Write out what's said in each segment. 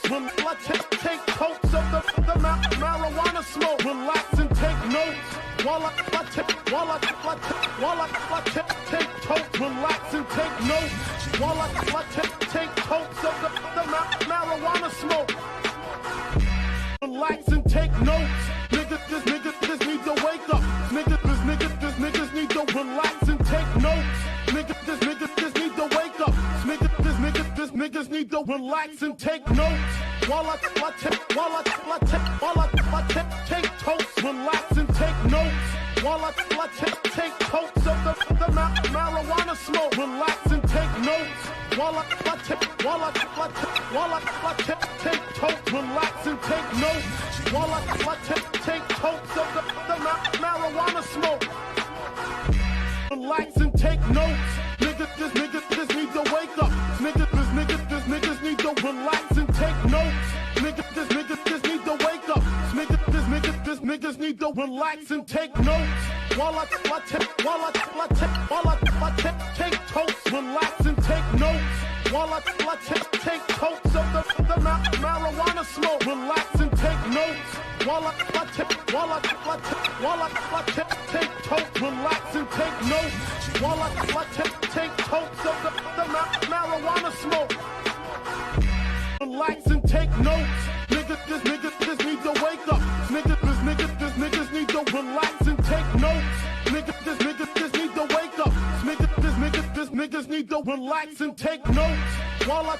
Take totes of the marijuana smoke. Relax and take notes while I take totes. Relax and take notes while I take totes of the marijuana smoke. Relax and take notes. Niggas need to wake up. Niggas need to relax and take notes. Niggas need to wake up. Niggas need to relax and take notes. While I take totes. Relax and take notes. While I take totes of the marijuana smoke. Relax and take notes. While I take totes. Relax and take notes. While I take totes of the marijuana smoke. Relax and take notes. Niggas need to wake up. Niggas need to relax and take notes. Niggas need to wake up. Niggas need to relax and take notes. While I take totes. Relax and take notes. While I take totes of the marijuana smoke. Relax and take notes. While I take totes. Relax and take notes. While I take totes of the marijuana smoke. Relax and take notes. Niggas need to wake up. Niggas need to relax and take notes. Niggas need to wake up. Niggas need to relax and take notes. While I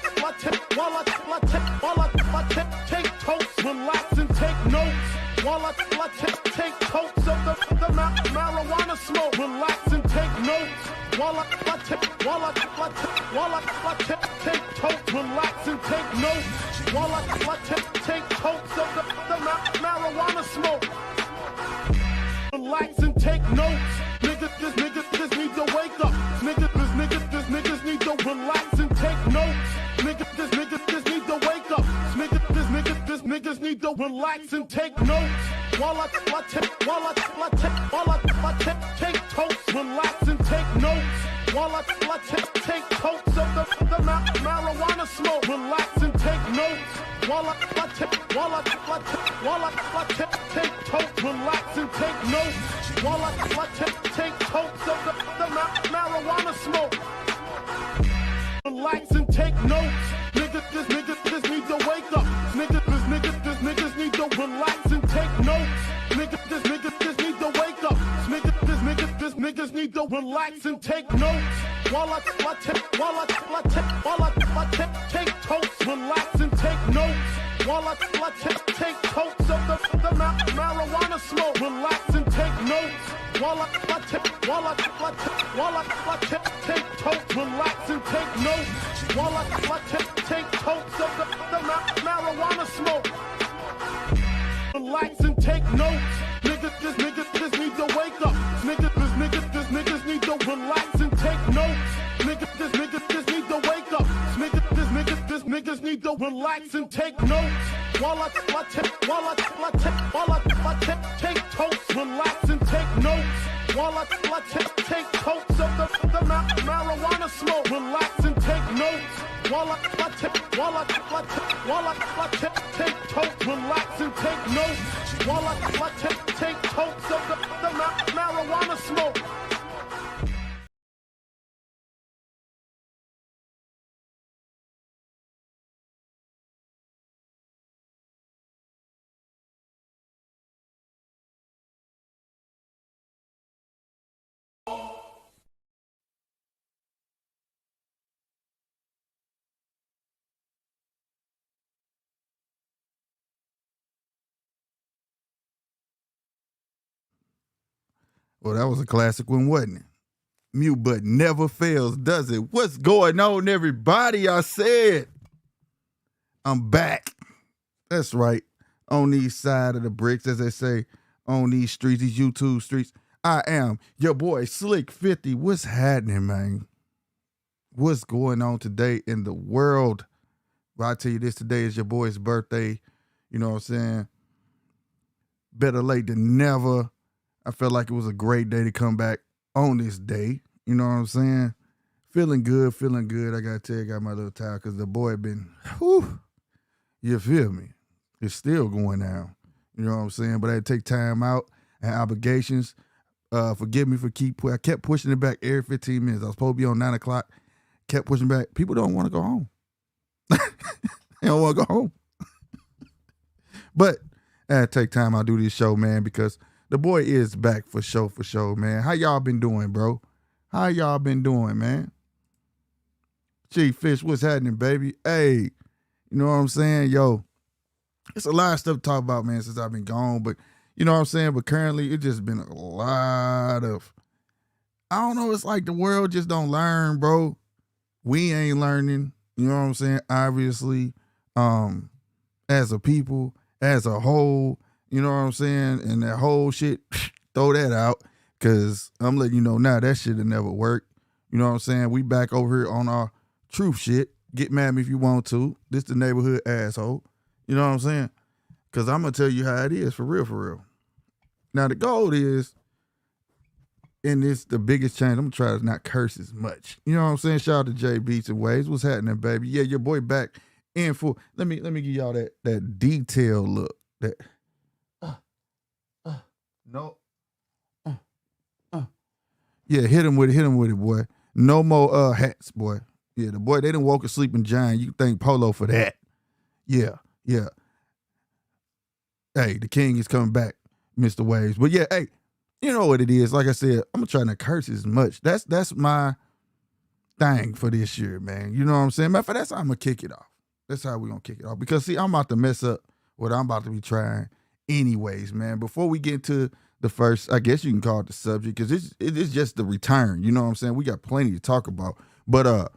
take totes. Relax and take notes. While I take totes of the marijuana smoke. Relax and take notes. While I take totes. Relax and take notes. While I take totes of the marijuana smoke. Relax and take notes. Niggas need to wake up. Niggas need to relax and take notes. Niggas need to wake up. Niggas need to relax and take notes. While I take totes. Relax and take notes. While I take totes of the marijuana smoke. Relax and take notes. While I take totes. Relax and take notes. While I take totes of the marijuana smoke. Relax and take notes. Niggas need to wake up. Niggas need to relax and take notes. Niggas need to wake up. Niggas need to relax and take notes. While I take totes. Relax and take notes. While I take totes of the marijuana smoke. Relax and take notes. While I take totes. Relax and take notes. While I take totes of the marijuana smoke. Relax and take notes. Niggas need to wake up. Niggas need to relax and take notes. Niggas need to wake up. Niggas need to relax and take notes. While I take totes. Relax and take notes. While I take totes of the marijuana smoke. Relax and take notes. While I take totes. Relax and take notes. While I take totes of the marijuana smoke. Well, that was a classic one, wasn't it? Mute button never fails, does it? What's going on, everybody? I said, I'm back. That's right. On these side of the bricks, as they say, on these streets, these YouTube streets. I am your boy, Slick 50. What's happening, man? What's going on today in the world? Well, I tell you this, today is your boy's birthday. You know what I'm saying? Better late than never. I felt like it was a great day to come back on this day. You know what I'm saying? Feeling good. I got to tell you, I got my little towel because the boy been, You feel me? It's still going down. You know what I'm saying? But I had to take time out and obligations. Forgive me for I kept pushing it back every 15 minutes. I was supposed to be on 9 o'clock. Kept pushing back. People don't want to go home. They don't want to go home. But I had to take time out to do this show, man, because the boy is back for show, man. How y'all been doing, bro? How y'all been doing, man? Chief Fish, what's happening, baby? Hey, you know what I'm saying? Yo, it's a lot of stuff to talk about, man, since I've been gone. But you know what I'm saying? But currently, it's just been a lot of, I don't know, it's like the world just don't learn, bro. We ain't learning, you know what I'm saying? Obviously, as a people, as a whole, you know what I'm saying? And that whole shit, throw that out, because I'm letting you know now that shit will never work. You know what I'm saying? We back over here on our truth shit. Get mad at me if you want to. This the neighborhood asshole. You know what I'm saying? Because I'm going to tell you how it is, for real, for real. Now, the goal is, and it's the biggest change, I'm going to try to not curse as much. You know what I'm saying? Shout out to J Beats and Waves. What's happening, baby? Yeah, your boy back in full. Let me give y'all that detailed look. That no. Yeah, hit him with it, boy. No more hats, boy. Yeah, the boy, they done woke a sleeping giant. You thank Polo for that. Yeah. Hey, the king is coming back, Mr. Waves. But yeah, hey, you know what it is. Like I said, I'm trying to curse as much. That's my thing for this year, man. You know what I'm saying? Matter of fact, that's how I'm going to kick it off. That's how we're going to kick it off. Because, see, I'm about to mess up what I'm about to be trying anyways, man. Before we get to the first, I guess you can call it the subject, because it is just the return. You know what I'm saying? We got plenty to talk about. But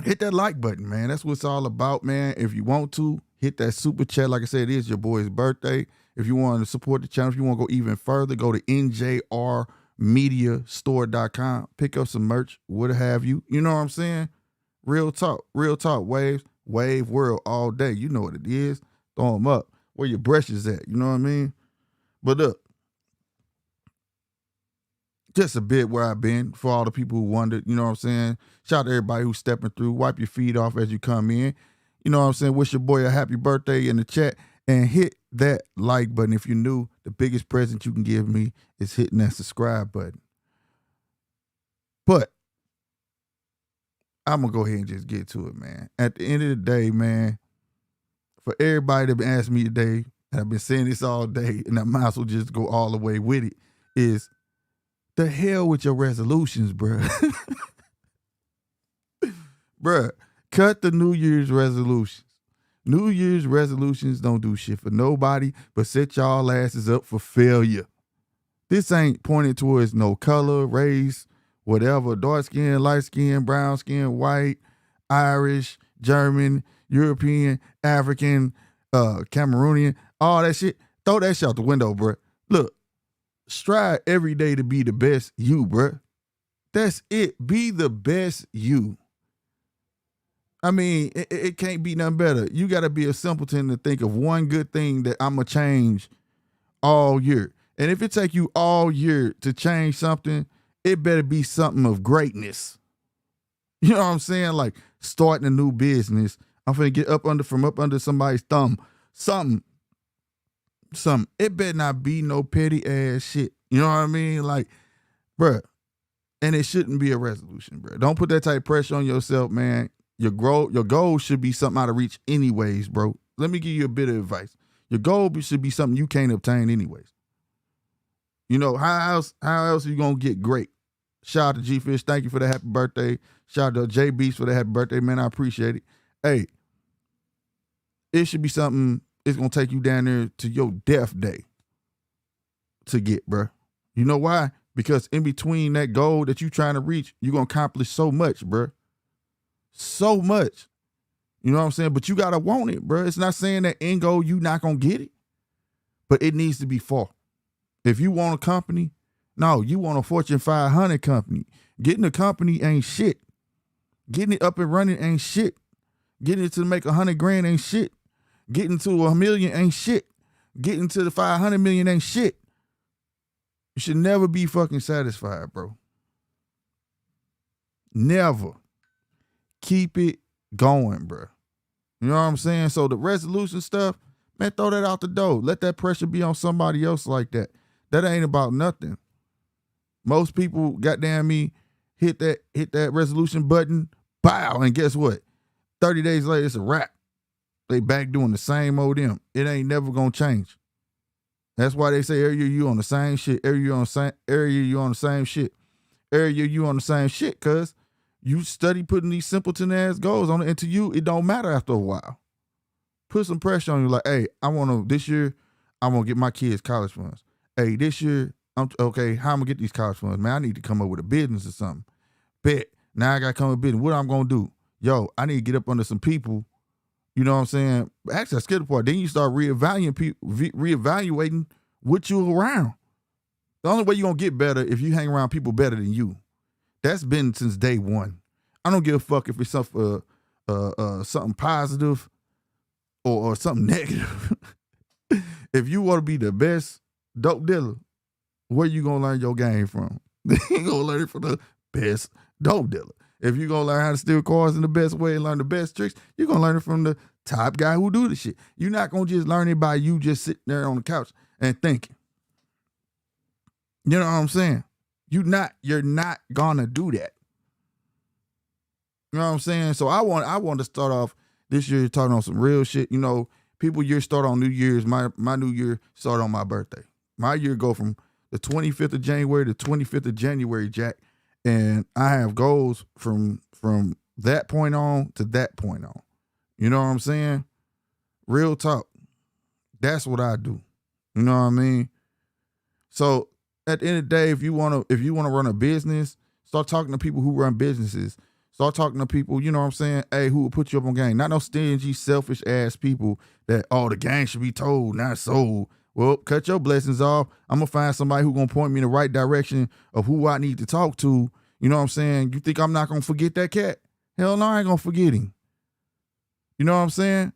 hit that like button, man. That's what it's all about, man. If you want to, hit that super chat. Like I said, it is your boy's birthday. If you want to support the channel, if you want to go even further, go to njrmediastore.com. Pick up some merch, what have you. You know what I'm saying? Real talk, Waves, Wave World all day. You know what it is. Throw them up. Where your brushes at, you know what I mean? But look, just a bit where I've been for all the people who wondered, you know what I'm saying? Shout out to everybody who's stepping through. Wipe your feet off as you come in. You know what I'm saying? Wish your boy a happy birthday in the chat and hit that like button. If you're new, the biggest present you can give me is hitting that subscribe button. But I'm going to go ahead and just get to it, man. At the end of the day, man, for everybody that been asking me today, and I've been saying this all day, and I might as well just go all the way with it, is the hell with your resolutions, bruh. Bruh, cut the New Year's resolutions. New Year's resolutions don't do shit for nobody but set y'all asses up for failure. This ain't pointing towards no color, race, whatever, dark skin, light skin, brown skin, white, Irish, German, European, African, Cameroonian, all that shit. Throw that shit out the window, bruh. Look, strive every day to be the best you, bruh. That's it. Be the best you. I mean, it can't be nothing better. You got to be a simpleton to think of one good thing that I'm going to change all year. And if it take you all year to change something, it better be something of greatness. You know what I'm saying? Like starting a new business. I'm finna get up under somebody's thumb. Something. It better not be no petty ass shit. You know what I mean? Like, bruh. And it shouldn't be a resolution, bruh. Don't put that type of pressure on yourself, man. Your goal should be something out of reach anyways, bro. Let me give you a bit of advice. Your goal should be something you can't obtain anyways. You know, how else are you going to get great? Shout out to G-Fish. Thank you for the happy birthday. Shout out to J Beats for the happy birthday, man. I appreciate it. Hey, it should be something it's going to take you down there to your death day to get, bro. You know why? Because in between that goal that you're trying to reach, you're going to accomplish so much, bro. So much. You know what I'm saying? But you got to want it, bro. It's not saying that end goal, you not going to get it. But it needs to be far. If you want a company, no, you want a Fortune 500 company. Getting a company ain't shit. Getting it up and running ain't shit. Getting it to make 100 grand ain't shit. Getting to $1 million ain't shit. Getting to the 500 million ain't shit. You should never be fucking satisfied, bro. Never. Keep it going, bro. You know what I'm saying? So the resolution stuff, man, throw that out the door. Let that pressure be on somebody else like that. That ain't about nothing. Most people, goddamn me, hit that resolution button, bow, and guess what? 30 days later, it's a wrap. They back doing the same old them. It ain't never gonna change. That's why they say every year you on the same shit. Every year you on the same shit. Every year you on the same shit, cuz you study putting these simpleton ass goals on it, and to you, it don't matter after a while. Put some pressure on you, like, hey, this year, I want to get my kids college funds. Hey, this year, okay, how I'm gonna get these college funds? Man, I need to come up with a business or something. Bet. Now I gotta come up with a business. What I'm gonna do? Yo, I need to get up under some people. You know what I'm saying? Actually, I skipped the part. Then you start reevaluating what you around. The only way you're going to get better if you hang around people better than you. That's been since day one. I don't give a fuck if it's something positive or something negative. If you want to be the best dope dealer, where you going to learn your game from? You going to learn it from the best dope dealer. If you're going to learn how to steal cars in the best way and learn the best tricks, you're going to learn it from the top guy who do the shit. You're not going to just learn it by you just sitting there on the couch and thinking. You know what I'm saying? You're not going to do that. You know what I'm saying? So I want to start off this year talking on some real shit. You know, people year start on New Year's. My New Year start on my birthday. My year go from the 25th of January to 25th of January, Jack. And I have goals from that point on to that point on. You know what I'm saying? Real talk. That's what I do. You know what I mean? So at the end of the day, if you wanna run a business, start talking to people who run businesses. Start talking to people, you know what I'm saying? Hey, who will put you up on game? Not no stingy, selfish ass people that, the game should be told, not sold. Well, cut your blessings off. I'm going to find somebody who's going to point me in the right direction of who I need to talk to. You know what I'm saying? You think I'm not going to forget that cat? Hell no, I ain't going to forget him. You know what I'm saying?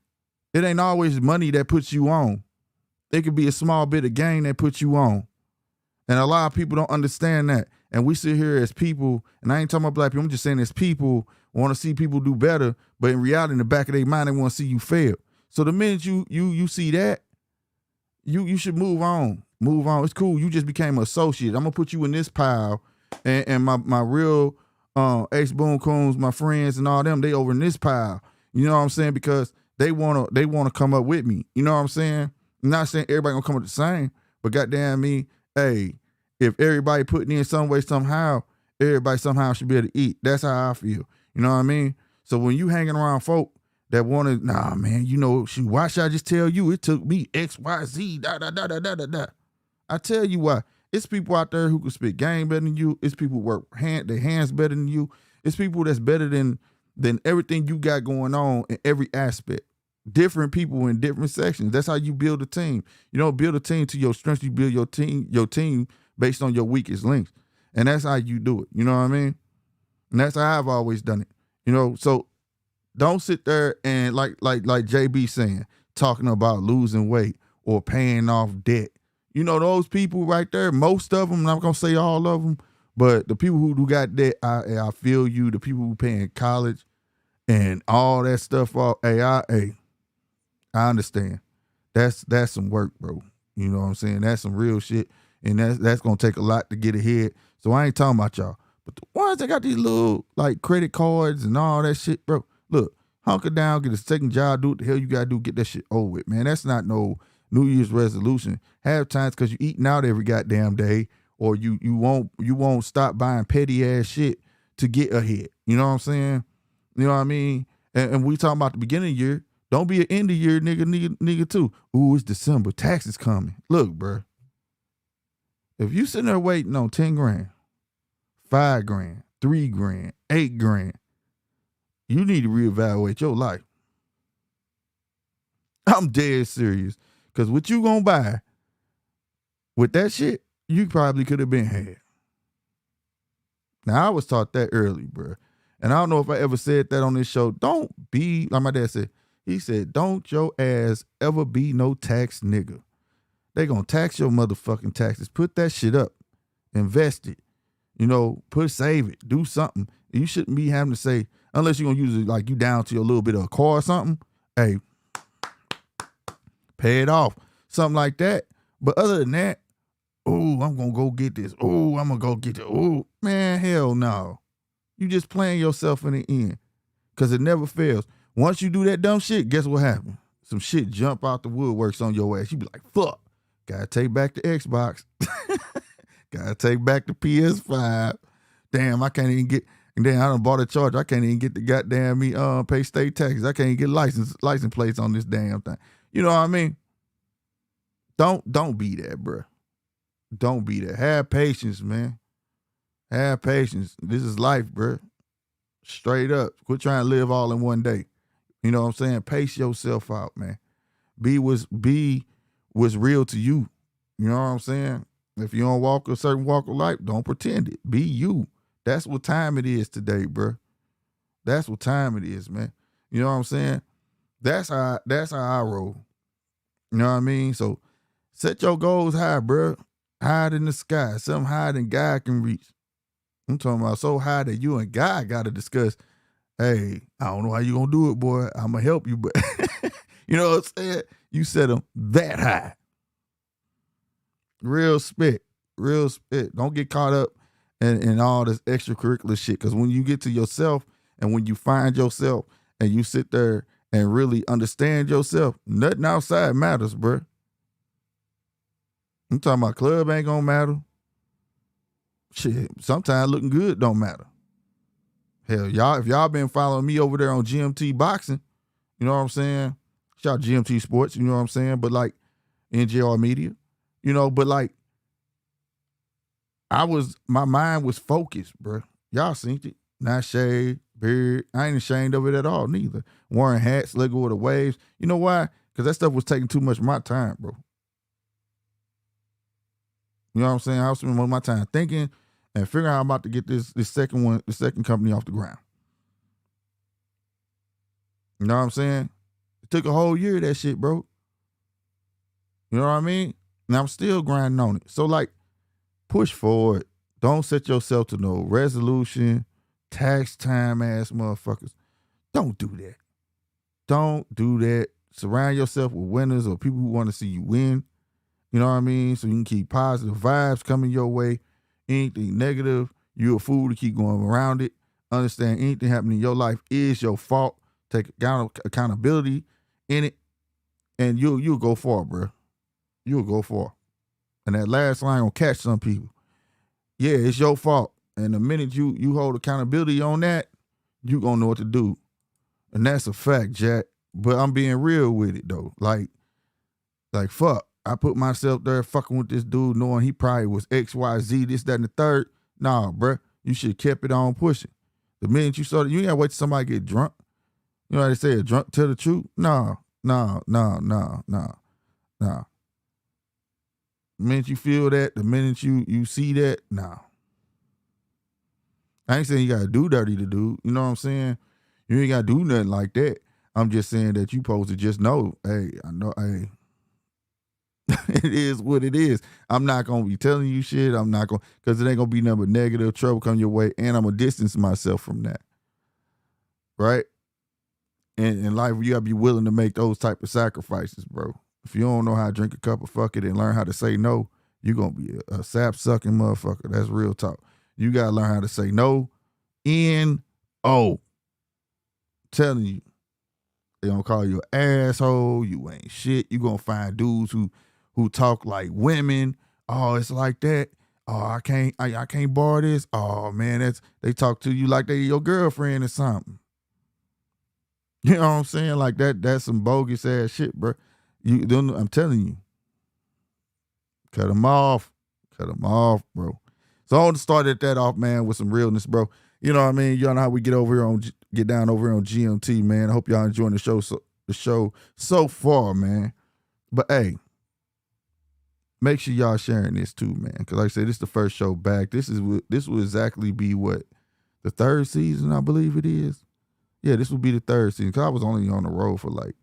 It ain't always money that puts you on. It could be a small bit of gain that puts you on. And a lot of people don't understand that. And we sit here as people, and I ain't talking about black people, I'm just saying as people want to see people do better, but in reality, in the back of their mind, they want to see you fail. So the minute you see that, you should move on. Move on. It's cool. You just became an associate. I'm gonna put you in this pile, and my real Ace Boom Coons, my friends and all them, they over in this pile. You know what I'm saying? Because they wanna come up with me. You know what I'm saying? I'm not saying everybody gonna come up the same, but goddamn me, hey, if everybody putting in some way, somehow, everybody somehow should be able to eat. That's how I feel. You know what I mean? So when you hanging around folk that want to, nah, man, you know, shoot, why should I just tell you it took me X, Y, Z, da, da, da, da, da, da, da. I tell you why. It's people out there who can spit game better than you. It's people who work their hands better than you. It's people that's better than everything you got going on in every aspect. Different people in different sections. That's how you build a team. You don't build a team to your strengths. You build your team based on your weakest links. And that's how you do it. You know what I mean? And that's how I've always done it. You know, so don't sit there and like JB saying, talking about losing weight or paying off debt. You know, those people right there, most of them, I'm not going to say all of them, but the people who got debt, I feel you. The people who paying college and all that stuff, I understand. That's some work, bro. You know what I'm saying? That's some real shit. And that's going to take a lot to get ahead. So I ain't talking about y'all. But the ones that got these little, like, credit cards and all that shit, bro, look, hunker down, get a second job, do what the hell you got to do, get that shit over with, man. That's not no New Year's resolution. Half times because you eating out every goddamn day, or you won't stop buying petty-ass shit to get ahead. You know what I'm saying? You know what I mean? And we talking about the beginning of the year. Don't be an end of year nigga too. Ooh, it's December. Taxes coming. Look, bro. If you sitting there waiting on 10 grand, 5 grand, 3 grand, 8 grand, you need to reevaluate your life. I'm dead serious. Because what you gonna buy with that shit, you probably could have been had. Now, I was taught that early, bro. And I don't know if I ever said that on this show. Don't be, like my dad said, he said, don't your ass ever be no tax nigga. They gonna tax your motherfucking taxes. Put that shit up. Invest it. You know, save it. Do something. You shouldn't be having to say, unless you're gonna use it like you down to a little bit of a car or something. hey, pay it off. Something like that. But other than that, oh, I'm going to go get this. Oh, I'm going to go get it. Oh, man, hell no. You just playing yourself in the end because it never fails. Once you do that dumb shit, guess what happens? Some shit jump out the woodworks on your ass. You be like, fuck. Gotta take back the Xbox. Gotta take back the PS5. Damn, I can't even get, and then I done bought a charger. I can't even get the goddamn pay state taxes. I can't even get license plates on this damn thing. You know what I mean? Don't be that, bro. Don't be that. Have patience, man. Have patience. This is life, bro. Straight up. Quit trying to live all in one day. You know what I'm saying? Pace yourself out, man. Be what's real to you. You know what I'm saying? If you don't walk a certain walk of life, don't pretend it. Be you. That's what time it is today, bro. That's what time it is, man. You know what I'm saying? That's how I roll. You know what I mean? So set your goals high, bro. High in the sky. Something higher than God can reach. I'm talking about so high that you and God got to discuss, hey, I don't know how you going to do it, boy. I'm going to help you, but you know what I'm saying? You set them that high. Real spit. Real spit. Don't get caught up in all this extracurricular shit, because when you get to yourself and when you find yourself and you sit there and really understand yourself, nothing outside matters, bro. I'm talking about club ain't going to matter. Shit, sometimes looking good don't matter. Hell, if y'all been following me over there on GMT Boxing, you know what I'm saying? Shout out GMT Sports, you know what I'm saying? But like NJR Media, you know, but like my mind was focused, bro. Y'all seen it. Not shaved, beard. I ain't ashamed of it at all, neither. Wearing hats, let go of the waves. You know why? Because that stuff was taking too much of my time, bro. You know what I'm saying? I was spending most of my time thinking and figuring out how I'm about to get this second company off the ground. You know what I'm saying? It took a whole year of that shit, bro. You know what I mean? And I'm still grinding on it. So like, push forward. Don't set yourself to no resolution, tax time ass motherfuckers. Don't do that. Don't do that. Surround yourself with winners or people who want to see you win. You know what I mean? So you can keep positive vibes coming your way. Anything negative, you're a fool to keep going around it. Understand anything happening in your life is your fault. Take accountability in it, and you'll go far, bro. You'll go far. And that last line will catch some people. Yeah, it's your fault. And the minute you hold accountability on that, you gonna know what to do. And that's a fact, Jack. But I'm being real with it though. Like fuck. I put myself there fucking with this dude knowing he probably was XYZ, this, that, and the third. Nah, bruh. You should have kept it on pushing. The minute you started, you ain't gotta wait till somebody get drunk. You know how they say, a drunk tell the truth? No. The minute you feel that, the minute you see that, nah. I ain't saying you gotta do dirty to do. You know what I'm saying? You ain't gotta do nothing like that. I'm just saying that you supposed to just know, hey, I know, hey, it is what it is. I'm not gonna be telling you shit. I'm not gonna, because it ain't gonna be nothing but negative trouble come your way, and I'm gonna distance myself from that. Right? And in life, you gotta be willing to make those type of sacrifices, bro. If you don't know how to drink a cup of fuck it and learn how to say no, you're gonna be a sap-sucking motherfucker. That's real talk. You gotta learn how to say no. N-O. Telling you. They gonna call you an asshole. You ain't shit. You gonna find dudes who talk like women. Oh, it's like that. Oh, I can't borrow this. Oh man, they talk to you like they your girlfriend or something. You know what I'm saying? Like that's some bogus ass shit, bro. I'm telling you. Cut them off. Cut them off, bro. So I want to start that off, man, with some realness, bro. You know what I mean? Y'all know how we get down over here on GMT, man. I hope y'all enjoying the show so far, man. But hey, make sure y'all sharing this too, man. Because like I said, this is the first show back. This will exactly be what, the third season, I believe it is. Yeah, this will be the third season. Because I was only on the road for like,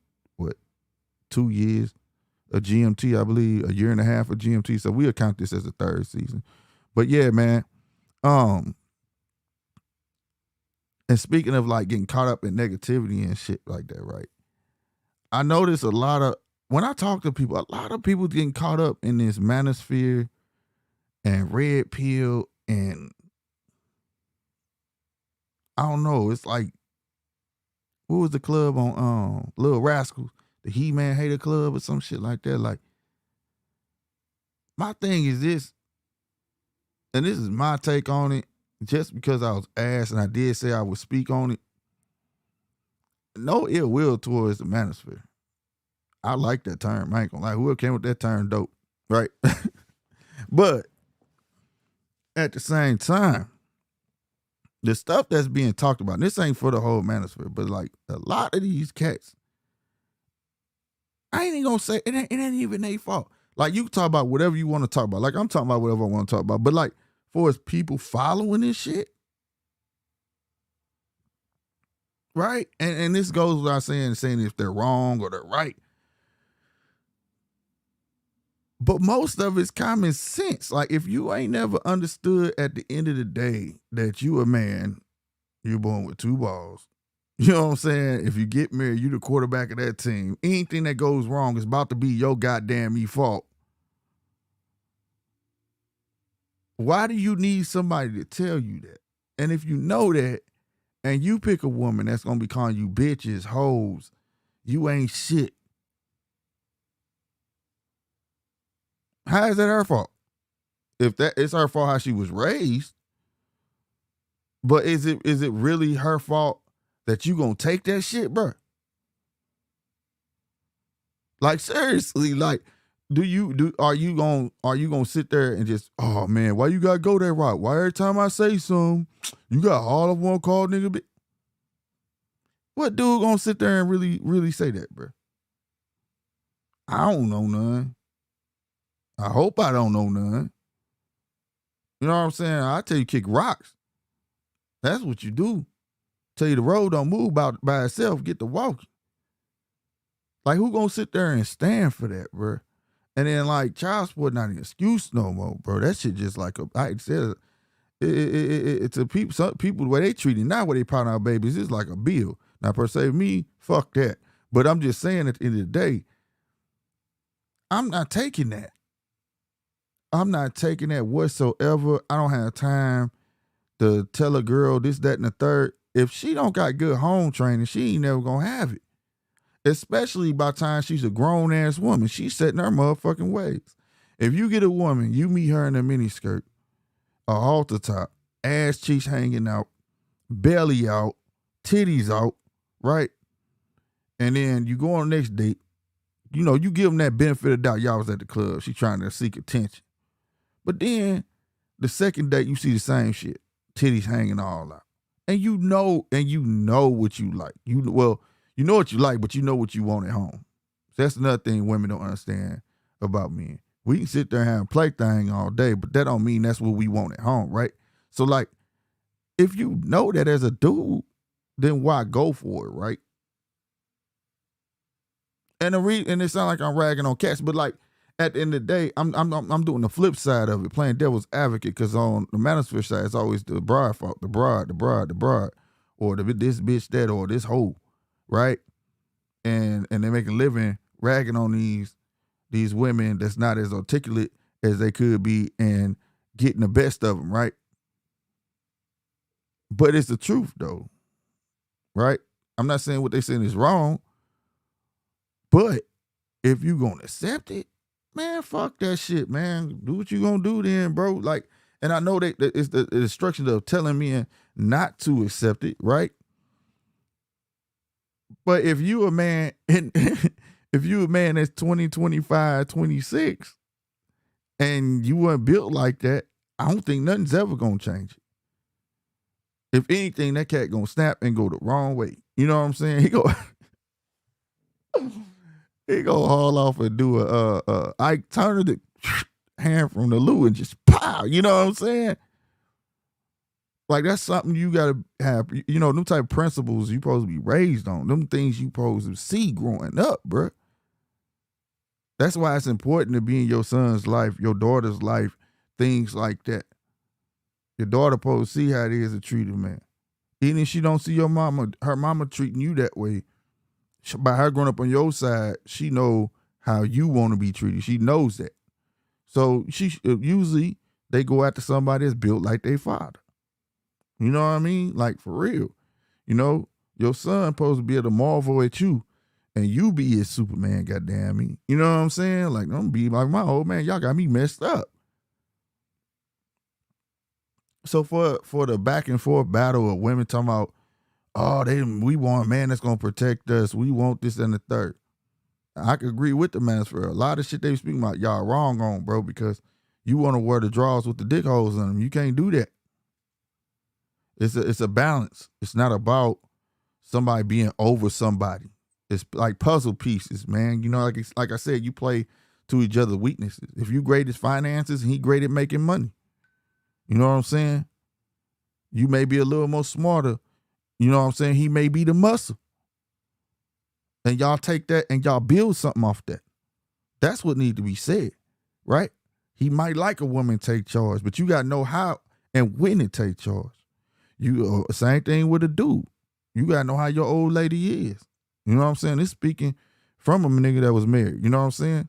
2 years of GMT, I believe, a year and a half of GMT. So we'll count this as the third season. But yeah, man. And speaking of like getting caught up in negativity and shit like that, right? I notice when I talk to people, a lot of people getting caught up in this manosphere and red pill and I don't know. It's like, what was the club on Little Rascals? The He-Man Hater Club or some shit like that. Like, my thing is this, and this is my take on it, just because I was asked and I did say I would speak on it. No ill will towards the manosphere. I like that term. I ain't gonna lie. Whoever came with that term, dope. Right? But at the same time, the stuff that's being talked about, and this ain't for the whole manosphere, but like a lot of these cats, I ain't even gonna say it ain't even their fault. Like, you can talk about whatever you want to talk about. Like, I'm talking about whatever I want to talk about. But like, for as people following this shit, right? And this goes without saying if they're wrong or they're right. But most of it's common sense. Like, if you ain't never understood at the end of the day that you a man, you're born with two balls. You know what I'm saying? If you get married, you the quarterback of that team. Anything that goes wrong is about to be your goddamn fault. Why do you need somebody to tell you that? And if you know that, and you pick a woman that's gonna be calling you bitches, hoes, you ain't shit. How is that her fault? If that it's her fault how she was raised, but is it really her fault that you gonna take that shit, bro? Like, seriously, like, are you gonna sit there and just, oh man, why you gotta go that route? Why every time I say something, you got all of one call nigga bitch? What dude gonna sit there and really say that, bro? I don't know none. I hope I don't know none. You know what I'm saying? I tell you, kick rocks. That's what you do. Tell you the road don't move by itself. Get to walking. Like, who gonna sit there and stand for that, bro? And then, like, child support not an excuse no more, bro. That shit just like I said, it's a people. Some people the way they treat it now, where they pound out babies, it's like a bill. Now, per se, me, fuck that. But I'm just saying, at the end of the day, I'm not taking that. I'm not taking that whatsoever. I don't have time to tell a girl this, that, and the third. If she don't got good home training, she ain't never gonna have it. Especially by the time she's a grown-ass woman. She's setting her motherfucking ways. If you get a woman, you meet her in a miniskirt, a halter top, ass cheeks hanging out, belly out, titties out, right? And then you go on the next date, you know, you give them that benefit of the doubt. Y'all was at the club. She trying to seek attention. But then the second date, you see the same shit. Titties hanging all out. And you know what you like. You know what you like, but you know what you want at home. So that's another thing women don't understand about men. We can sit there and have a plaything all day, but that don't mean that's what we want at home, right? So, like, if you know that as a dude, then why go for it, right? And it sounds like I'm ragging on cats, but like, at the end of the day, I'm doing the flip side of it, playing devil's advocate, because on the manosphere side, it's always the broad fault, the broad, or this bitch that, or this hoe, right? And they make a living ragging on these women that's not as articulate as they could be and getting the best of them, right? But it's the truth, though, right? I'm not saying what they saying is wrong, but if you gonna accept it, man, fuck that shit, man. Do what you gonna do then, bro. Like, and I know that it's the instructions of telling me not to accept it, right? But if you a man and if you a man that's 20, 25, 26, and you weren't built like that, I don't think nothing's ever gonna change it. If anything, that cat gonna snap and go the wrong way. You know what I'm saying? He go haul off and do a Ike Turner the hand from the Lou and just pow. You know what I'm saying? Like, that's something you gotta have. You know, them type of principles you supposed to be raised on. Them things you supposed to see growing up, bruh. That's why it's important to be in your son's life, your daughter's life, things like that. Your daughter supposed to see how it is to treat a man. Even if she don't see her mama treating you that way, By her growing up on your side, she know how you want to be treated. She knows that. So she usually they go after somebody that's built like their father. You know what I mean? Like for real. You know, your son supposed to be able to marvel at you and you be his Superman, goddamn me. You know what I'm saying? Like, I'm be like my old man, y'all got me messed up. So for the back and forth battle of women talking about, oh, we want a man that's gonna protect us. We want this and the third. I could agree with the man for a lot of shit they speaking about. Y'all wrong on, bro, because you want to wear the drawers with the dick holes in them. You can't do that. It's a balance. It's not about somebody being over somebody. It's like puzzle pieces, man. You know, like I said, you play to each other's weaknesses. If you great at finances and he great at making money, you know what I'm saying? You may be a little more smarter. You know what I'm saying? He may be the muscle. And y'all take that and y'all build something off that. That's what needs to be said, right? He might like a woman take charge, but you got to know how and when to take charge. You same thing with a dude. You got to know how your old lady is. You know what I'm saying? It's speaking from a nigga that was married. You know what I'm saying?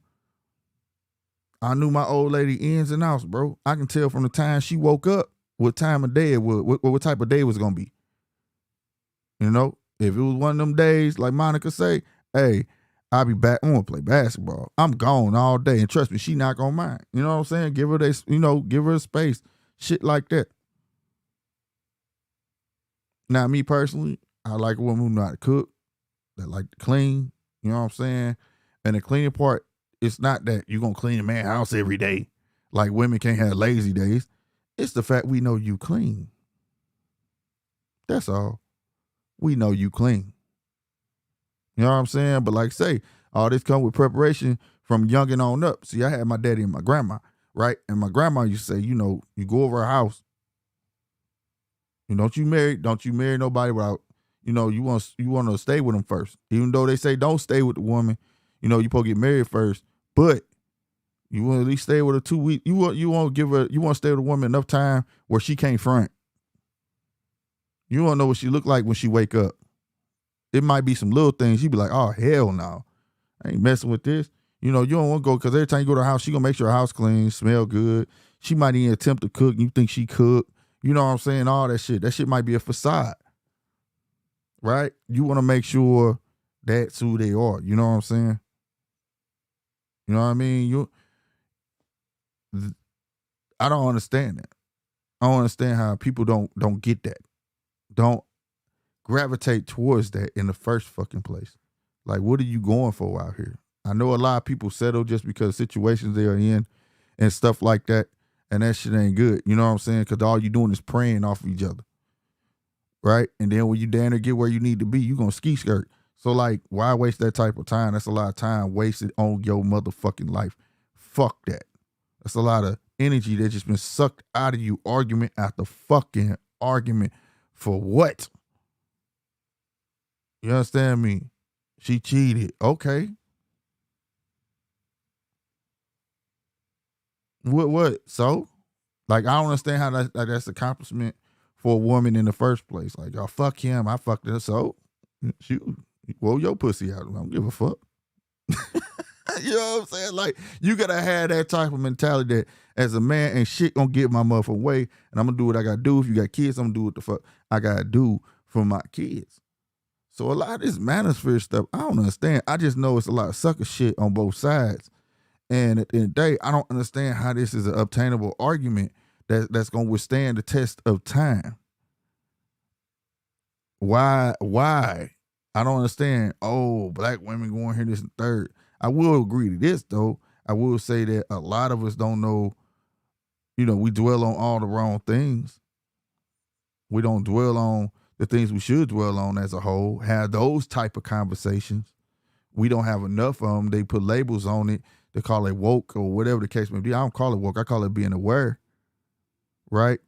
I knew my old lady ins and outs, bro. I can tell from the time she woke up what time of day it was, what type of day it was going to be. You know? If it was one of them days, like Monica say, hey, I'll be back. I'm going to play basketball. I'm gone all day. And trust me, she not going to mind. You know what I'm saying? Give her give her a space. Shit like that. Now, me personally, I like a woman who know how to cook, that like to clean. You know what I'm saying? And the cleaning part, it's not that you're going to clean a man's house every day. Like women can't have lazy days. It's the fact we know you clean. That's all. We know you clean. You know what I'm saying? But like say, all this come with preparation from young and on up. See, I had my daddy and my grandma, right? And my grandma used to say, you go over her house. Don't you marry nobody without, you want to stay with them first. Even though they say don't stay with the woman, you supposed to get married first. But you want to at least stay with her 2 weeks. You want to stay with a woman enough time where she can't front. You want to know what she look like when she wake up. It might be some little things. She be like, oh, hell no. I ain't messing with this. You don't want to go because every time you go to her house, she going to make sure her house clean, smell good. She might even attempt to cook. You think she cook. You know what I'm saying? All that shit. That shit might be a facade. Right? You want to make sure that's who they are. You know what I'm saying? You know what I mean? I don't understand that. I don't understand how people don't get that. Don't gravitate towards that in the first fucking place. Like, what are you going for out here? I know a lot of people settle just because situations they are in and stuff like that, and that shit ain't good. You know what I'm saying? Because all you doing is preying off of each other, right? And then when you down there get where you need to be, you gonna ski skirt. So like, why waste that type of time? That's a lot of time wasted on your motherfucking life. Fuck that. That's a lot of energy that just been sucked out of you, argument after fucking argument. For what? You understand me? She cheated. Okay. What? So? Like, I don't understand how that's accomplishment for a woman in the first place. Like, oh, fuck him. I fucked her. So? Shoot. Roll your pussy out. I don't give a fuck. You know what I'm saying? Like, you gotta have that type of mentality that as a man, ain't shit gonna get my motherfucking way, and I'm gonna do what I gotta do. If you got kids, I'm gonna do what the fuck I gotta do for my kids. So a lot of this manosphere stuff, I don't understand. I just know it's a lot of sucker shit on both sides. And at the end of the day, I don't understand how this is an obtainable argument that's gonna withstand the test of time. Why? I don't understand. Oh, black women going here, this and third. I will agree to this though. I will say that a lot of us don't know, we dwell on all the wrong things. We don't dwell on the things we should dwell on as a whole, have those type of conversations. We don't have enough of them. They put labels on it. They call it woke or whatever the case may be. I don't call it woke. I call it being aware, right?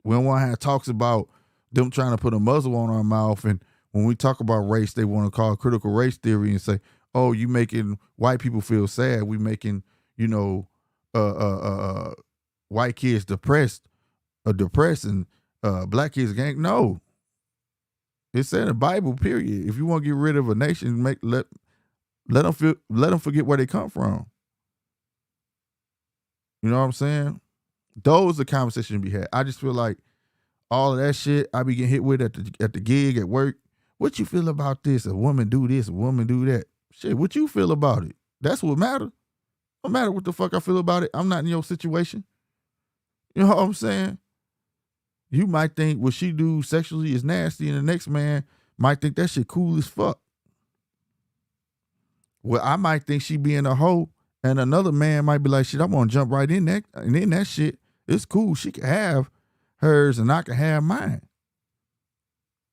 When one hand talks about them trying to put a muzzle on our mouth, and when we talk about race, they want to call critical race theory and say, oh, you making white people feel sad. We making, white kids depressed or depressing black kids gang. No. It said in the Bible, period. If you want to get rid of a nation, let them forget where they come from. You know what I'm saying? Those are conversations to be had. I just feel like all of that shit I be getting hit with at the gig at work. What you feel about this? A woman do this, a woman do that. Shit, what you feel about it? That's what matters. No matter what the fuck I feel about it. I'm not in your situation. You know what I'm saying? You might think what she do sexually is nasty, and the next man might think that shit cool as fuck. Well, I might think she being a hoe, and another man might be like, shit, I'm gonna jump right in that, and in that shit, it's cool. She can have hers, and I can have mine.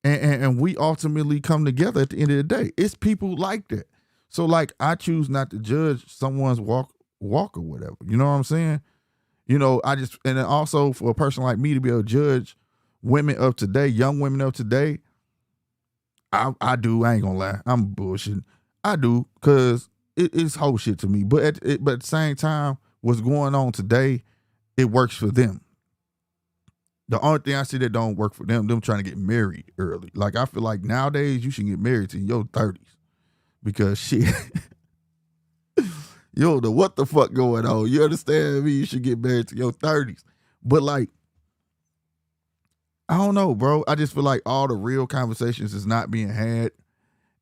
And we ultimately come together at the end of the day. It's people like that. So like, I choose not to judge someone's walk or whatever. You know what I'm saying? You know, and then also for a person like me to be able to judge women of today, young women of today, I do. I ain't gonna lie. I'm bullshitting. I do, because it's whole shit to me. But at the same time, what's going on today, it works for them. The only thing I see that don't work for them trying to get married early. Like, I feel like nowadays you should get married in your 30s. Because shit, you don't know what the fuck going on. You understand me? You should get married to your 30s. But like, I don't know, bro. I just feel like all the real conversations is not being had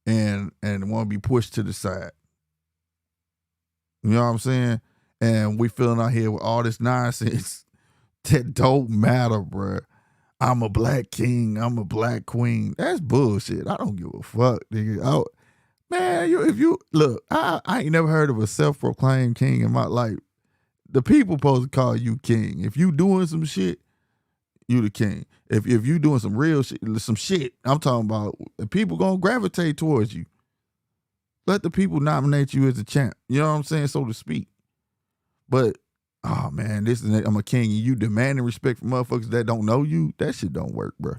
and want to be pushed to the side. You know what I'm saying? And we feeling out here with all this nonsense that don't matter, bro. I'm a black king. I'm a black queen. That's bullshit. I don't give a fuck, nigga. Man, if you look, I ain't never heard of a self-proclaimed king in my life. The people supposed to call you king. If you doing some shit, you the king. If you doing some real shit, some shit, I'm talking about, people gonna gravitate towards you. Let the people nominate you as a champ. You know what I'm saying, so to speak. But, oh man, I'm a king, and you demanding respect from motherfuckers that don't know you. That shit don't work, bro.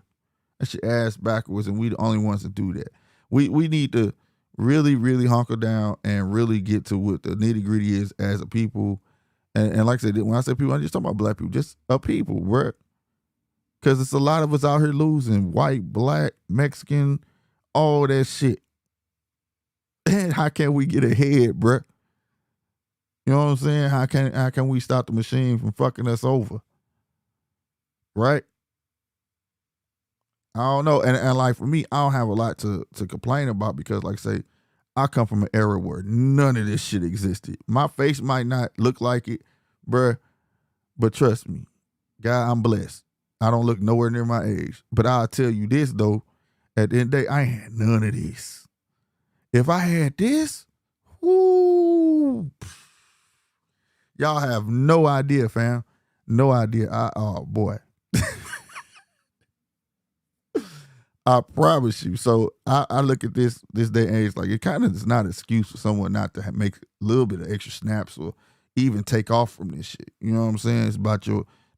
That shit ass backwards, and we the only ones that do that. We need to really, really hunker down and really get to what the nitty gritty is as a people. And like I said, when I say people, I'm just talking about black people, just a people, bro. Because it's a lot of us out here losing, white, black, Mexican, all that shit. And how can we get ahead, bro? You know what I'm saying? How can we stop the machine from fucking us over? Right? I don't know. And like, for me, I don't have a lot to complain about, because like I say, I come from an era where none of this shit existed. My face might not look like it, bruh, but trust me, God, I'm blessed. I don't look nowhere near my age. But I'll tell you this, though, at the end of the day, I ain't had none of this. If I had this, whoo, y'all have no idea, fam. No idea. Oh, boy. I promise you. So I look at this day and age, like, it kind of is not an excuse for someone not to make a little bit of extra snaps or even take off from this shit. You know what I'm saying? It's about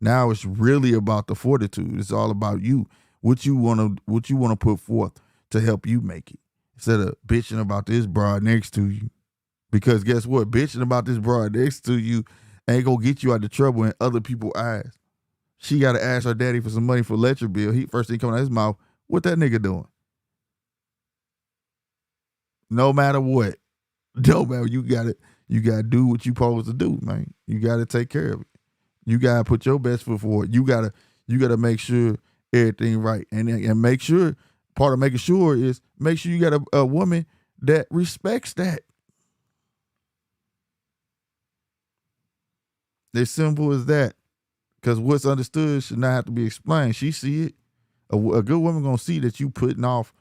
now it's really about the fortitude. It's all about you. What you wanna put forth to help you make it. Instead of bitching about this broad next to you. Because guess what? Bitching about this broad next to you ain't gonna get you out of trouble in other people's eyes. She gotta ask her daddy for some money for electric bill. First thing coming out of his mouth, what that nigga doing? No matter what. No matter, you gotta do what you supposed to do, man. You gotta take care of it. You gotta put your best foot forward. You gotta make sure everything right. And make sure, part of making sure is make sure you got a woman that respects that. As simple as that. Because what's understood should not have to be explained. She see it. A good woman gonna see that you putting off.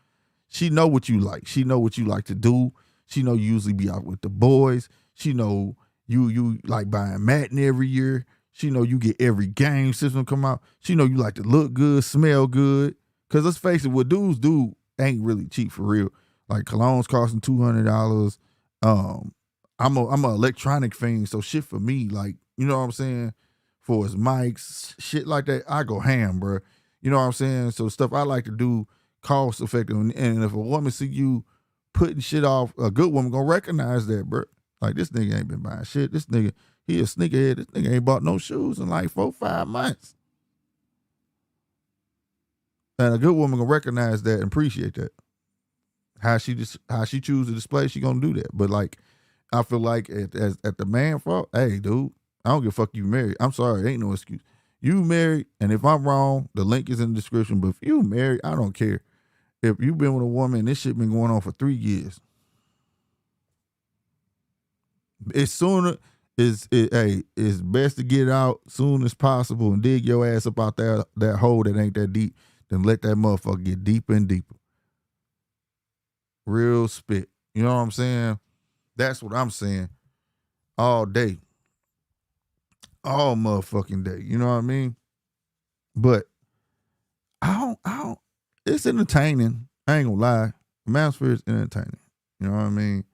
She know what you like. She know what you like to do. She know you usually be out with the boys. She know you like buying matinee every year. She know you get every game system come out. She know you like to look good, smell good. Cause let's face it, what dudes do ain't really cheap for real. Like colognes costing $200. I'm a electronic fiend, so shit for me, like, you know what I'm saying? For his mics, shit like that, I go ham, bro. You know what I'm saying? So stuff I like to do cost effective. And if a woman see you putting shit off, a good woman gonna recognize that, bro. Like, this nigga ain't been buying shit. This nigga, he a sneakerhead. This nigga ain't bought no shoes in like 4-5 months. And a good woman can recognize that and appreciate that. How she chooses to display, she gonna do that. But like, I feel like at the man fault, hey, dude, I don't give a fuck you married. I'm sorry, ain't no excuse. You married, and if I'm wrong, the link is in the description. But if you married, I don't care. If you've been with a woman, this shit been going on for 3 years. It's best to get out soon as possible and dig your ass up out that hole that ain't that deep, then let that motherfucker get deeper and deeper. Real spit. You know what I'm saying? That's what I'm saying. All day. All motherfucking day. You know what I mean? But I don't it's entertaining. I ain't gonna lie. Manosphere is entertaining. You know what I mean?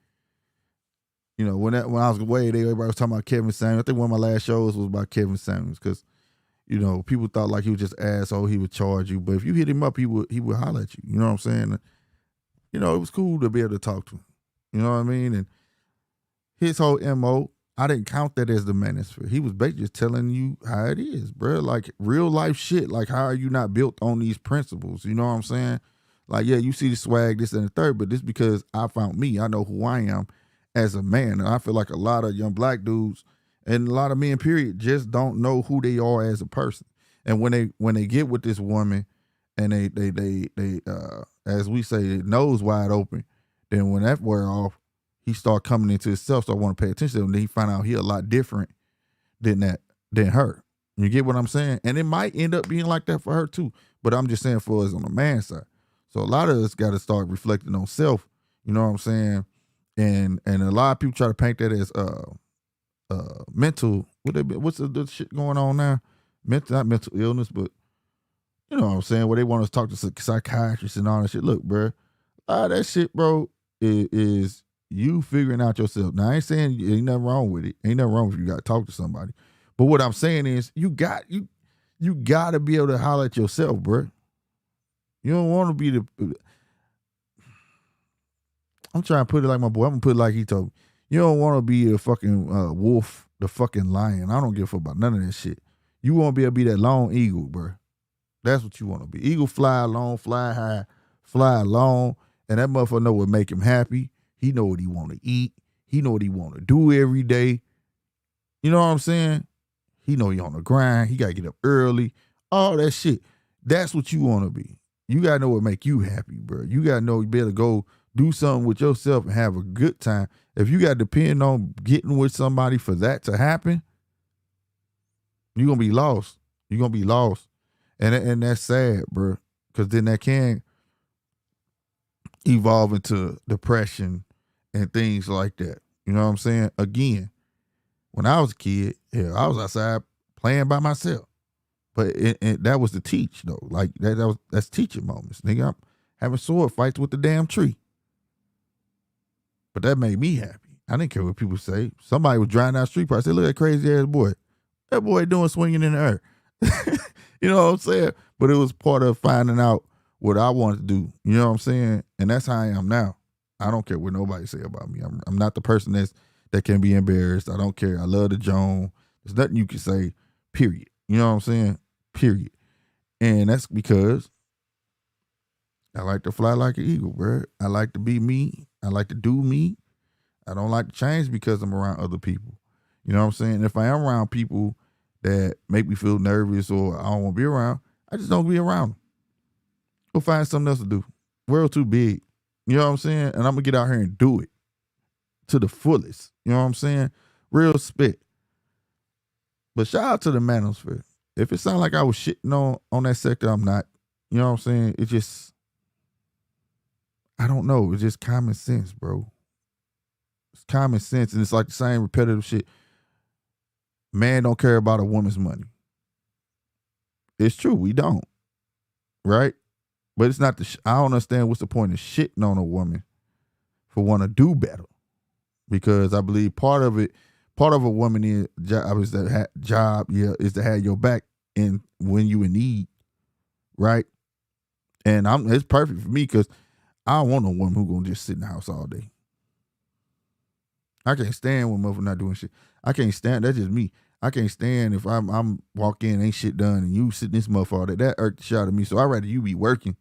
You know, when I was away, everybody was talking about Kevin Samuels. I think one of my last shows was about Kevin Samuels because, you know, people thought like he was just asshole, he would charge you. But if you hit him up, he would holler at you. You know what I'm saying? You know, it was cool to be able to talk to him. You know what I mean? And his whole MO, I didn't count that as the manosphere. He was basically just telling you how it is, bro. Like real life shit. Like, how are you not built on these principles? You know what I'm saying? Like, yeah, you see the swag, this and the third, but this because I found me. I know who I am as a man. And I feel like a lot of young black dudes and a lot of men, period, just don't know who they are as a person. And when they get with this woman and they as we say, nose wide open, then when that wear off, he start coming into himself, so I want to pay attention to him. Then he find out he a lot different than her. You get what I'm saying? And it might end up being like that for her too. But I'm just saying for us on the man side. So a lot of us got to start reflecting on self. You know what I'm saying? And a lot of people try to paint that as mental. What's the shit going on now? Not mental illness, but you know what I'm saying? Where they want us to talk to psychiatrists and all that shit. Look, bro, a lot of that shit, bro, is you figuring out yourself. Now, I ain't saying ain't nothing wrong with it. Ain't nothing wrong if you got to talk to somebody. But what I'm saying is you got to be able to holler at yourself, bro. You don't want to be the... I'm trying to put it like my boy. I'm going to put it like he told me. You don't want to be a fucking wolf, the fucking lion. I don't give a fuck about none of that shit. You want to be able to be that lone eagle, bro. That's what you want to be. Eagle fly long, fly high, fly long, and that motherfucker know what make him happy. He know what he want to eat. He know what he want to do every day. You know what I'm saying? He know he on the grind. He got to get up early. All that shit. That's what you want to be. You got to know what make you happy, bro. You got to know you better go do something with yourself and have a good time. If you got to depend on getting with somebody for that to happen, you're going to be lost. You're going to be lost. And that's sad, bro, because then that can evolve into depression and things like that. You know what I'm saying? Again, when I was a kid, I was outside playing by myself. But that was to teach, though. Like, that's teaching moments. Nigga, I'm having sword fights with the damn tree. But that made me happy. I didn't care what people say. Somebody was driving down the street, I said, look at that crazy ass boy. That boy doing swinging in the air. You know what I'm saying? But it was part of finding out what I wanted to do. You know what I'm saying? And that's how I am now. I don't care what nobody say about me. I'm not the person that can be embarrassed. I don't care. I love the Joan. There's nothing you can say, period. You know what I'm saying? Period. And that's because I like to fly like an eagle, bro. I like to be me. I like to do me. I don't like to change because I'm around other people. You know what I'm saying? If I am around people that make me feel nervous or I don't want to be around, I just don't be around them. Go find something else to do. World too big. You know what I'm saying? And I'm going to get out here and do it to the fullest. You know what I'm saying? Real spit. But shout out to the manosphere. If it sounds like I was shitting on that sector, I'm not. You know what I'm saying? It just, I don't know. It's just common sense, bro. It's common sense. And it's like the same repetitive shit. Man don't care about a woman's money. It's true. We don't. Right? But it's not I don't understand what's the point of shitting on a woman for want to do better. Because I believe part of a woman job is to have your back in when you in need. Right? And it's perfect for me because I don't want no woman who gonna just sit in the house all day. I can't stand when motherfuckers not doing shit. I can't stand. That's just me. I can't stand if I'm walk in, ain't shit done, and you sitting this motherfucker. That irked the shit out of me. So I'd rather you be working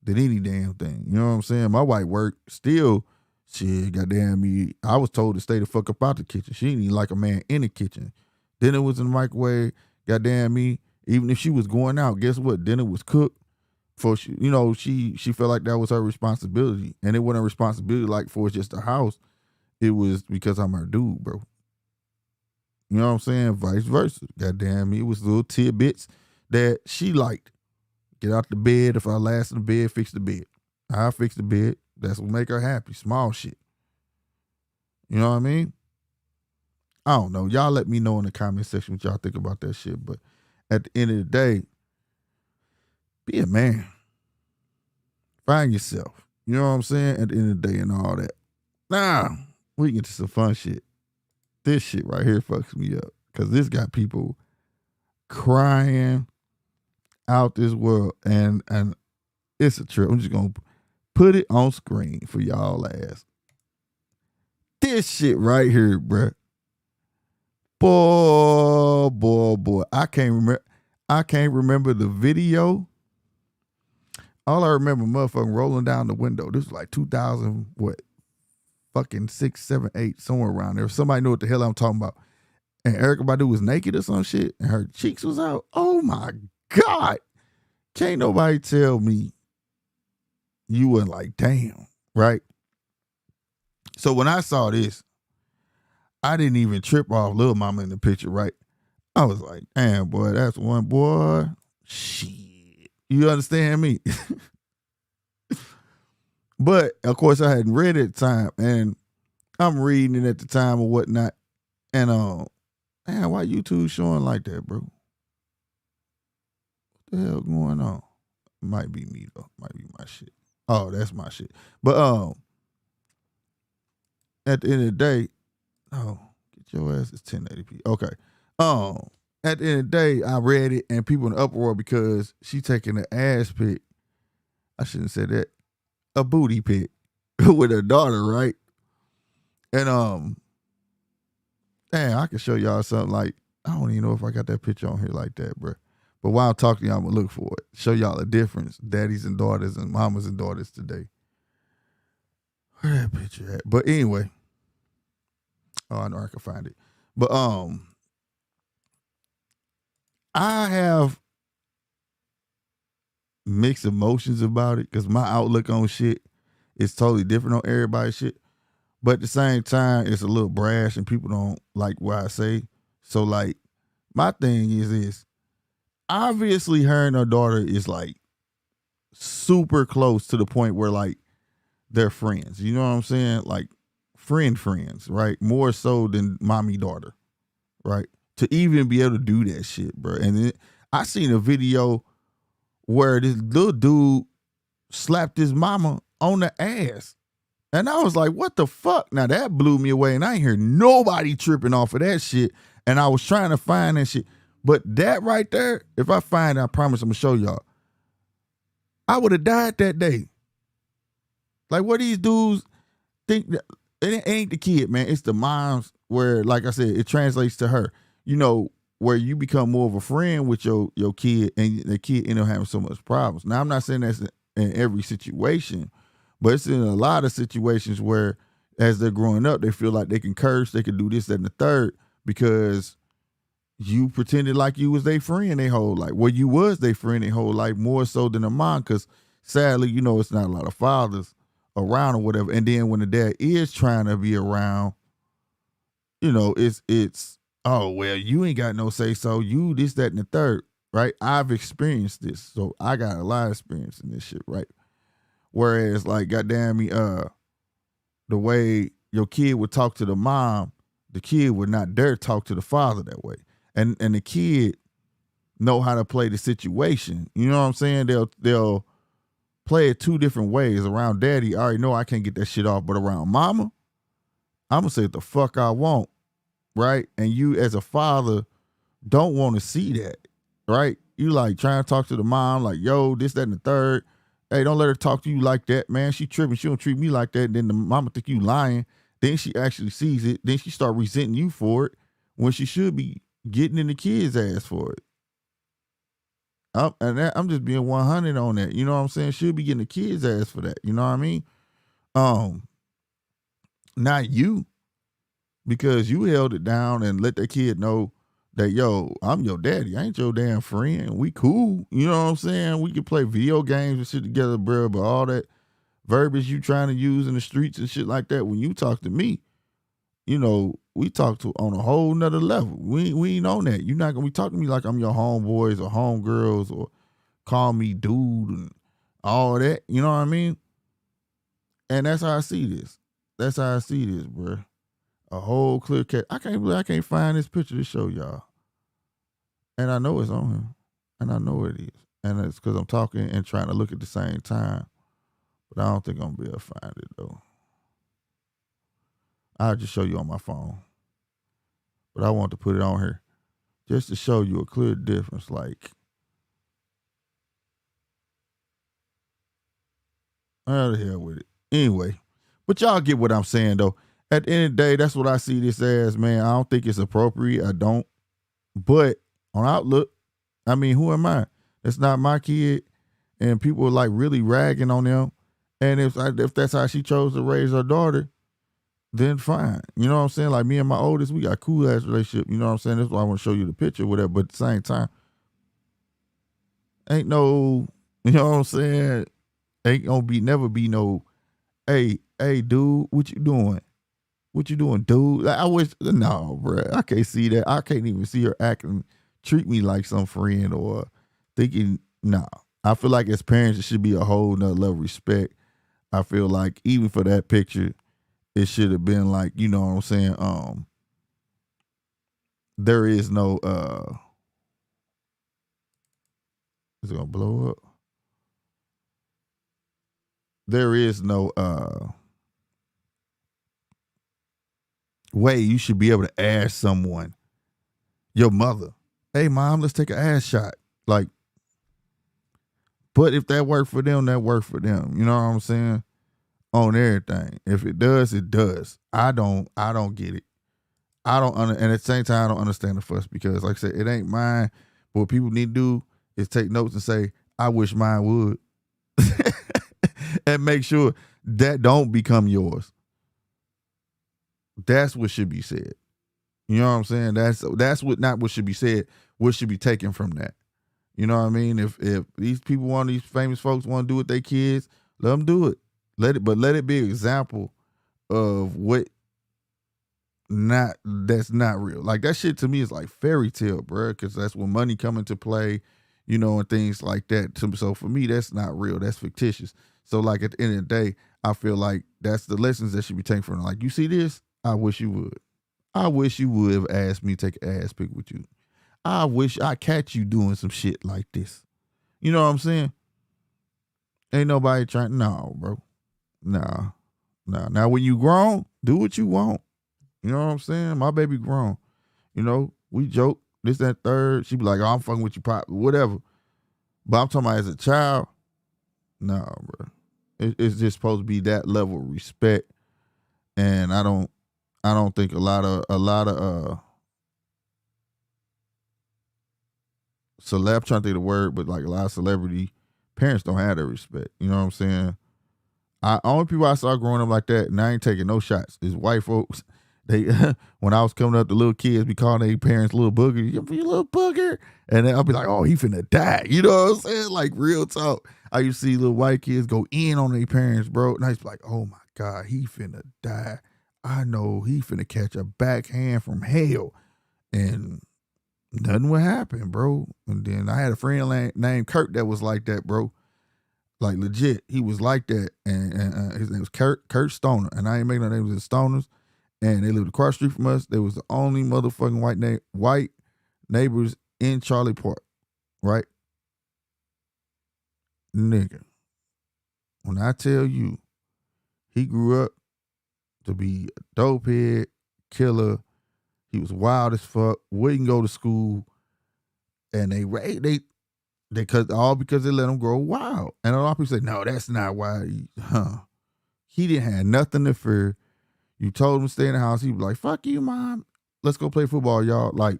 than any damn thing. You know what I'm saying? My wife work still. Shit, goddamn me. I was told to stay the fuck up out the kitchen. She didn't even like a man in the kitchen. Dinner was in the microwave. Goddamn me. Even if she was going out, guess what? Dinner was cooked. For she, she felt like that was her responsibility, and it wasn't a responsibility like for just the house. It was because I'm her dude, bro. You know what I'm saying? Vice versa. Goddamn me. It was little tidbits that she liked. Get out the bed. If I last in the bed, fix the bed. I fix the bed. That's what make her happy. Small shit. You know what I mean? I don't know. Y'all let me know in the comment section what y'all think about that shit. But at the end of the day, be a man. Find yourself. You know what I'm saying? At the end of the day and all that. Now, we get to some fun shit. This shit right here fucks me up. Because this got people crying out this world. And it's a trip. I'm just going to put it on screen for y'all ass. This shit right here, bruh. Boy. I can't remember the video. All I remember, motherfucking rolling down the window. This was like 2000, fucking 6, 7, 8, somewhere around there. If somebody knew what the hell I'm talking about. And Erykah Badu was naked or some shit, and her cheeks was out. Oh my God. Can't nobody tell me you were like, damn, right? So when I saw this, I didn't even trip off Lil Mama in the picture, right? I was like, damn, boy, that's one boy. Shit. You understand me? But, of course, I hadn't read it at the time, and I'm reading it at the time or whatnot. And, man, why YouTube showing like that, bro? What the hell going on? Might be me, though. Might be my shit. Oh, that's my shit. But, at the end of the day, get your ass, it's 1080p. Okay. At the end of the day, I read it and people in uproar because she taking an ass pic. I shouldn't have said that. A booty pic with her daughter, right? And damn, I can show y'all something like, I don't even know if I got that picture on here like that, bro. But while I'm talking to y'all, I'm gonna look for it. Show y'all the difference, daddies and daughters and mamas and daughters today. Where that picture at? But anyway. Oh, I know I can find it. But I have mixed emotions about it because my outlook on shit is totally different on everybody's shit. But at the same time, it's a little brash and people don't like what I say. So, like, my thing is this. Obviously, her and her daughter is, like, super close to the point where, like, they're friends. You know what I'm saying? Like, friends, right? More so than mommy-daughter, right? To even be able to do that shit, bro. And then I seen a video where this little dude slapped his mama on the ass. And I was like, what the fuck? Now that blew me away. And I ain't hear nobody tripping off of that shit. And I was trying to find that shit. But that right there, if I find it, I promise I'm gonna show y'all. I would have died that day. Like, what these dudes think that, it ain't the kid, man. It's the moms where, like I said, it translates to her. You know, where you become more of a friend with your kid and the kid end up having so much problems. Now, I'm not saying that's in every situation, but it's in a lot of situations where as they're growing up, they feel like they can curse, they can do this, that, and the third because you pretended like you was their friend their whole life. Well, you was their friend their whole life, more so than a mom, because sadly, you know, it's not a lot of fathers around or whatever. And then when the dad is trying to be around, you know, it's oh, well, you ain't got no say so, you this, that, and the third, right? I've experienced this, so I got a lot of experience in this shit, right? Whereas, like, goddamn me, the way your kid would talk to the mom, the kid would not dare talk to the father that way. And the kid know how to play the situation. You know what I'm saying? They'll play it two different ways. Around daddy, I already know I can't get that shit off, but around mama, I'm gonna say what the fuck I want, right? And you as a father don't want to see that, right? You like trying to talk to the mom like, yo, this, that, and the third. Hey, don't let her talk to you like that, man. She tripping. She don't treat me like that. And then the mama think you lying. Then she actually sees it. Then she start resenting you for it when she should be getting in the kid's ass for it. I'm just being 100 on that. You know what I'm saying? She'll be getting the kid's ass for that. You know what I mean? Not you, because you held it down and let that kid know that, yo, I'm your daddy. I ain't your damn friend. We cool. You know what I'm saying? We can play video games and shit together, bro. But all that verbiage you trying to use in the streets and shit like that, when you talk to me, you know, we talk to on a whole nother level. We ain't on that. You're not gonna be talking to me like I'm your homeboys or homegirls or call me dude and all that. You know what I mean? And that's how I see this. That's how I see this, bro. A whole clear cat. I can't believe I can't find this picture to show y'all. And I know it's on him. And I know it is. And it's because I'm talking and trying to look at the same time. But I don't think I'm gonna be able to find it though. I'll just show you on my phone. But I want to put it on here just to show you a clear difference. Like, how the hell with it? Anyway, but y'all get what I'm saying though. At the end of the day, that's what I see this as, man. I don't think it's appropriate. I don't. But on Outlook, I mean, who am I? It's not my kid. And people are like really ragging on them. And if that's how she chose to raise her daughter, then fine. You know what I'm saying? Like me and my oldest, we got a cool ass relationship. You know what I'm saying? That's why I want to show you the picture, whatever. But at the same time, ain't no, you know what I'm saying? Ain't gonna never be no, hey, dude, what you doing? What you doing, dude? Like, I wish, no, bro. I can't see that. I can't even see her acting, treat me like some friend or thinking, no. I feel like as parents, it should be a whole nother level of respect. I feel like even for that picture, it should have been like, you know what I'm saying? There is no, is it gonna blow up? There is no, way you should be able to ask someone, your mother, hey mom, let's take an ass shot. Like, but if that worked for them, that worked for them. You know what I'm saying? On everything. If it does, it does. I don't get it. And at the same time, I don't understand the fuss because, like I said, it ain't mine. But what people need to do is take notes and say, I wish mine would. And make sure that don't become yours. That's what should be said. You know what I'm saying? That's what, not what should be said. What should be taken from that? You know what I mean? If these people these famous folks want to do with their kids, let them do it. Let it be an example of that's not real. Like that shit to me is like fairy tale, bro. Because that's when money come into play, you know, and things like that. So for me, that's not real. That's fictitious. So like at the end of the day, I feel like that's the lessons that should be taken from it. Like, you see this? I wish you would. I wish you would have asked me to take an ass pic with you. I wish I catch you doing some shit like this. You know what I'm saying? Ain't nobody trying. No, bro. Nah. Now when you grown, do what you want. You know what I'm saying? My baby grown. You know, we joke, this, that, third. She be like, oh, I'm fucking with you, pop, whatever. But I'm talking about as a child, no, bro. It's just supposed to be that level of respect. And I don't think a lot of I'm trying to think of the word, but like a lot of celebrity parents don't have that respect. You know what I'm saying? Only people I saw growing up like that, and I ain't taking no shots, is white folks. They when I was coming up, the little kids be calling their parents little booger. You little booger. And then I'll be like, oh, he finna die. You know what I'm saying? Like real talk. I used to see little white kids go in on their parents, bro. And I used to be like, oh my God, he finna die. I know he finna catch a backhand from hell. And nothing would happen, bro. And then I had a friend named Kurt that was like that, bro. Like legit, he was like that. And his name was Kurt Stoner. And I ain't making no names of the Stoners. And they lived across the street from us. They was the only motherfucking white neighbors in Charlie Park, right? Nigga, when I tell you, he grew up to be a dope head, killer. He was wild as fuck. Wouldn't go to school, and they because they let him grow wild. And a lot of people say, no, that's not why. He didn't have nothing to fear. You told him to stay in the house. He was like, fuck you, mom. let's go play football, y'all. Like,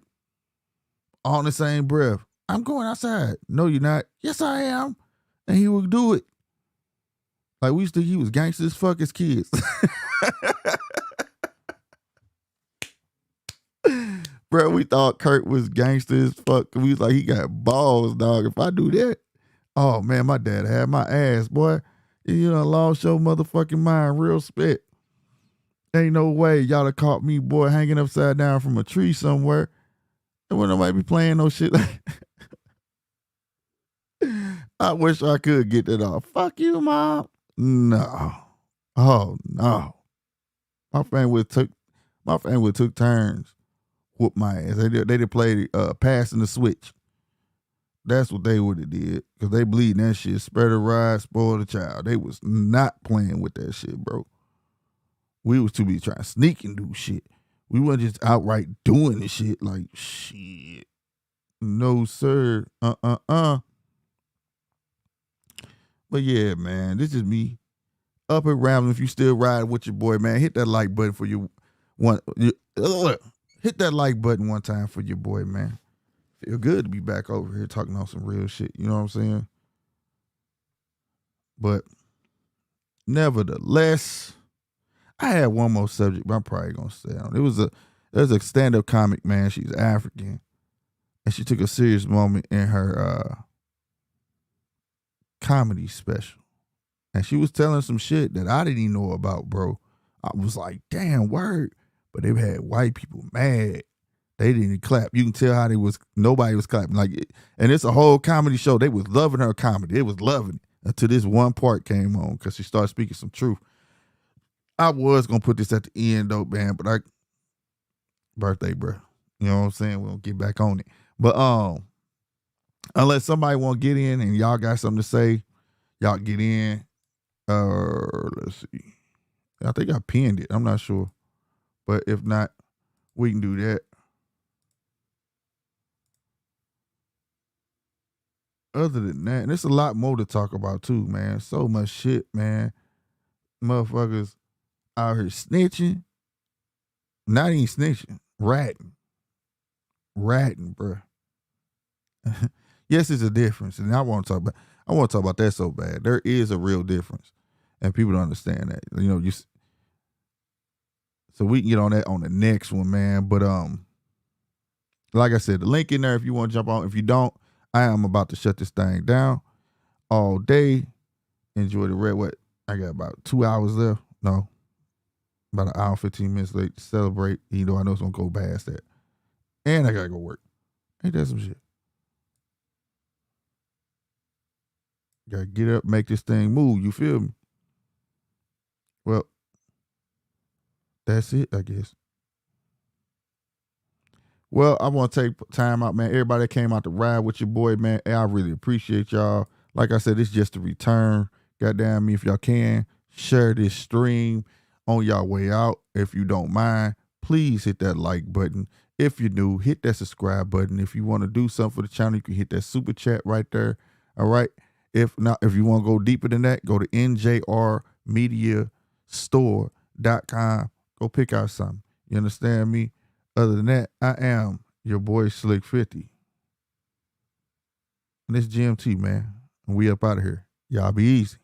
all in the same breath. I'm going outside. No, you're not. Yes, I am. And he would do it. Like, we used to think he was gangster as fuck as kids. Bro, we thought Kurt was gangster as fuck. We was like, he got balls, dog. If I do that, oh man, my dad had my ass, boy. You know, lost your motherfucking mind, real spit. Ain't no way y'all have caught me, boy, hanging upside down from a tree somewhere. And when nobody be playing no shit like I wish I could get that off. Fuck you, mom. No. Oh no. My family took turns whoop my ass. They did play passing the switch. That's what they would have did. Cause they bleeding that shit. Spread a ride, spoil the child. They was not playing with that shit, bro. We was too busy trying to sneak and do shit. We wasn't just outright doing the shit like shit. No, sir. But yeah, man, this is me. Up and rambling. If you still riding with your boy, man, hit that like button for your one. Hit that like button one time for your boy, man. Feel good to be back over here talking on some real shit. You know what I'm saying? But nevertheless, I had one more subject, but I'm probably gonna stay on. There's a stand-up comic, man. She's African, and she took a serious moment in her comedy special, and she was telling some shit that I didn't even know about, bro. I was like, damn, word. But they had white people mad. They didn't even clap. You can tell how nobody was clapping. And it's a whole comedy show. They was loving her comedy. They was loving it until this one part came on because she started speaking some truth. I was gonna put this at the end though, man, but birthday, bro. You know what I'm saying? We'll get back on it. But unless somebody want to get in and y'all got something to say, y'all get in. Let's see. I think I pinned it. I'm not sure. But if not, we can do that. Other than that, and there's a lot more to talk about too, man. So much shit, man. Motherfuckers out here snitching. Not even snitching. Ratting. Ratting, bruh. Yes, it's a difference. And I want to talk about that so bad. There is a real difference. And people don't understand that. You know, so we can get on that on the next one, man. But like I said, the link in there if you want to jump on. If you don't, I am about to shut this thing down all day. Enjoy the red what? I got about 2 hours left. No. About an hour, 15 minutes late to celebrate, even though I know it's gonna go past that. And I gotta go work. Ain't that some shit? Gotta get up, make this thing move, you feel me? Well, that's it, I guess. Well, I want to take time out, man. Everybody that came out to ride with your boy, man, I really appreciate y'all. Like I said, it's just a return. Goddamn me, if y'all can, share this stream on y'all way out. If you don't mind, please hit that like button. If you're new, hit that subscribe button. If you want to do something for the channel, you can hit that super chat right there. All right. If not, if you want to go deeper than that, go to njrmediastore.com. Go pick out something. You understand me? Other than that, I am your boy Slick 50. And it's GMT, man. And we up out of here. Y'all be easy.